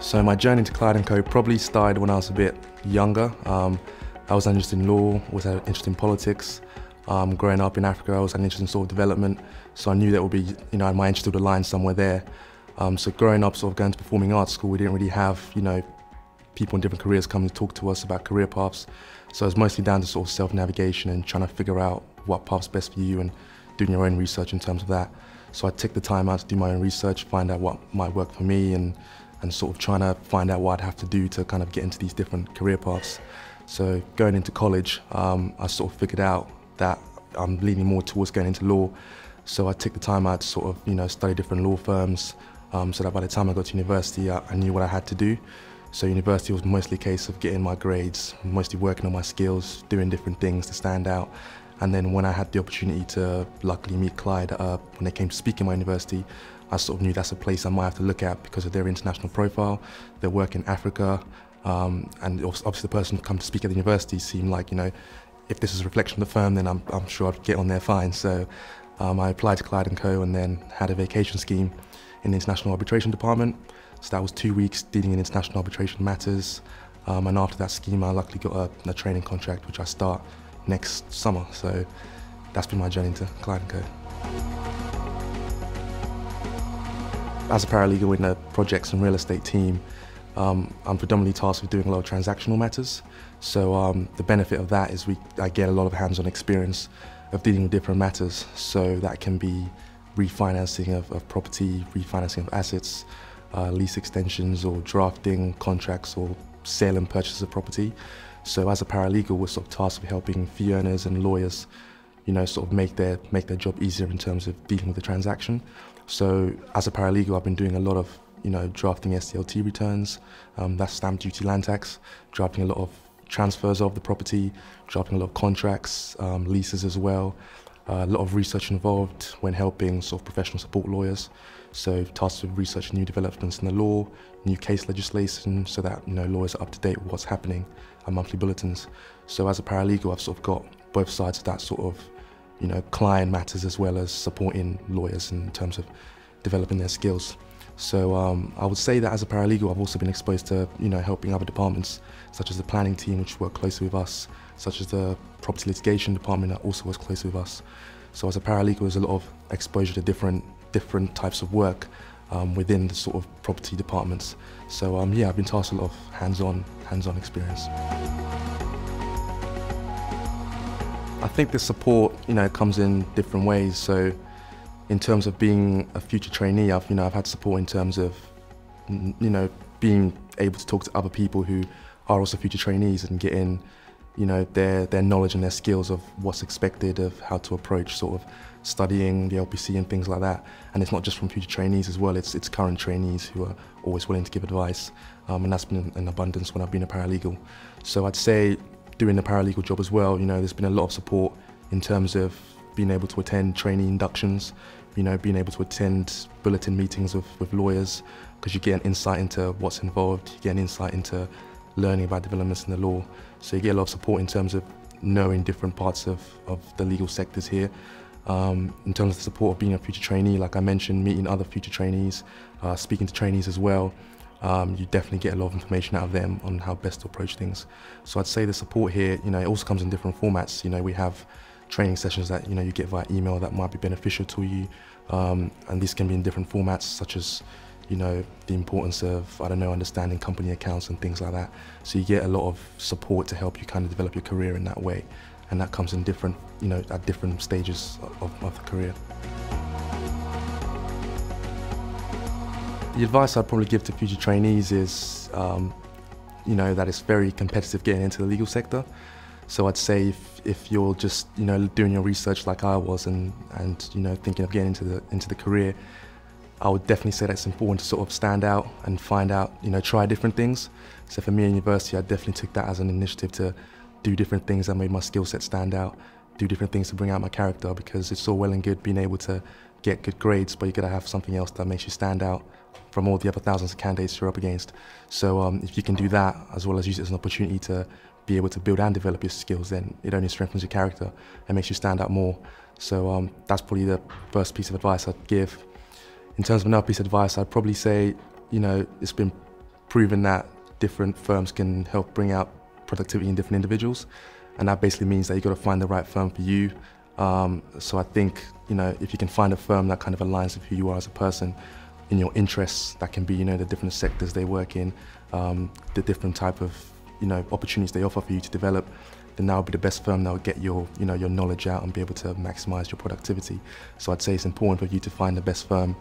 So my journey to Clyde Co probably started when I was a bit younger. I was interested in law, was interested in politics. Growing up in Africa, I was interested in sort of development, so I knew that would be, my interest would align somewhere there. So growing up, sort of going to performing arts school, we didn't really have, people in different careers come to talk to us about career paths. So it was mostly down to sort of self-navigation and trying to figure out what path's best for you and doing your own research in terms of that. So I took the time out to do my own research, find out what might work for me and sort of trying to find out what I'd have to do to kind of get into these different career paths. So going into college, I sort of figured out that I'm leaning more towards going into law. So I took the time out to sort of, study different law firms, so that by the time I got to university, I knew what I had to do. So university was mostly a case of getting my grades, mostly working on my skills, doing different things to stand out. And then when I had the opportunity to luckily meet Clyde, when they came to speak in my university, I sort of knew that's a place I might have to look at because of their international profile, their work in Africa, and obviously the person who come to speak at the university seemed like, if this is a reflection of the firm, then I'm sure I'd get on there fine. So I applied to Clyde Co and then had a vacation scheme in the International Arbitration Department. So that was 2 weeks dealing in international arbitration matters. And after that scheme, I luckily got a training contract, which I start next summer. So that's been my journey to Clyde Co. As a paralegal in the projects and real estate team, I'm predominantly tasked with doing a lot of transactional matters. So the benefit of that is I get a lot of hands-on experience of dealing with different matters. So that can be refinancing of property, refinancing of assets, lease extensions or drafting contracts or sale and purchase of property. So as a paralegal, we're sort of tasked with helping fee earners and lawyers, sort of make their job easier in terms of dealing with the transaction. So as a paralegal, I've been doing a lot of, drafting SDLT returns, that's stamp duty, land tax, drafting a lot of transfers of the property, drafting a lot of contracts, leases as well. A lot of research involved when helping sort of professional support lawyers. So tasked with researching new developments in the law, new case legislation, so that lawyers are up to date with what's happening at monthly bulletins. So as a paralegal, I've sort of got both sides of that sort of client matters as well as supporting lawyers in terms of developing their skills. So I would say that as a paralegal, I've also been exposed to helping other departments, such as the planning team, which work closely with us, such as the property litigation department that also works closely with us. So as a paralegal, there's a lot of exposure to different types of work within the sort of property departments. So yeah, I've been tasked with a lot of hands-on experience. I think the support, comes in different ways. So in terms of being a future trainee, I've had support in terms of, being able to talk to other people who are also future trainees and getting, their knowledge and their skills of what's expected, of how to approach sort of studying the LPC and things like that. And it's not just from future trainees as well, it's current trainees who are always willing to give advice. And that's been in abundance when I've been a paralegal. So I'd say doing the paralegal job as well, there's been a lot of support in terms of being able to attend trainee inductions, being able to attend bulletin meetings with lawyers, because you get an insight into what's involved, you get an insight into learning about developments in the law. So you get a lot of support in terms of knowing different parts of the legal sectors here. In terms of the support of being a future trainee, like I mentioned, meeting other future trainees, speaking to trainees as well, you definitely get a lot of information out of them on how best to approach things. So I'd say the support here, it also comes in different formats. We have training sessions that you get via email that might be beneficial to you, and these can be in different formats, such as the importance of, understanding company accounts and things like that. So you get a lot of support to help you kind of develop your career in that way, and that comes in different, at different stages of the career. The advice I'd probably give to future trainees is, that it's very competitive getting into the legal sector. So I'd say if you're just doing your research like I was and thinking of getting into the career, I would definitely say that it's important to sort of stand out and find out, try different things. So for me in university, I definitely took that as an initiative to do different things that made my skill set stand out, do different things to bring out my character, because it's all well and good being able to get good grades, but you gotta have something else that makes you stand out from all the other thousands of candidates you're up against. So if you can do that, as well as use it as an opportunity to be able to build and develop your skills, then it only strengthens your character and makes you stand out more. So that's probably the first piece of advice I'd give. In terms of another piece of advice, I'd probably say, it's been proven that different firms can help bring out productivity in different individuals, and that basically means that you've got to find the right firm for you. So I think, if you can find a firm that kind of aligns with who you are as a person, in your interests, that can be, the different sectors they work in, the different type of, opportunities they offer for you to develop, then that will be the best firm that will get your, your knowledge out and be able to maximize your productivity. So I'd say it's important for you to find the best firm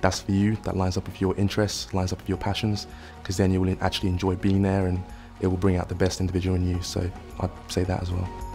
that's for you, that lines up with your interests, lines up with your passions, because then you will actually enjoy being there and it will bring out the best individual in you. So I'd say that as well.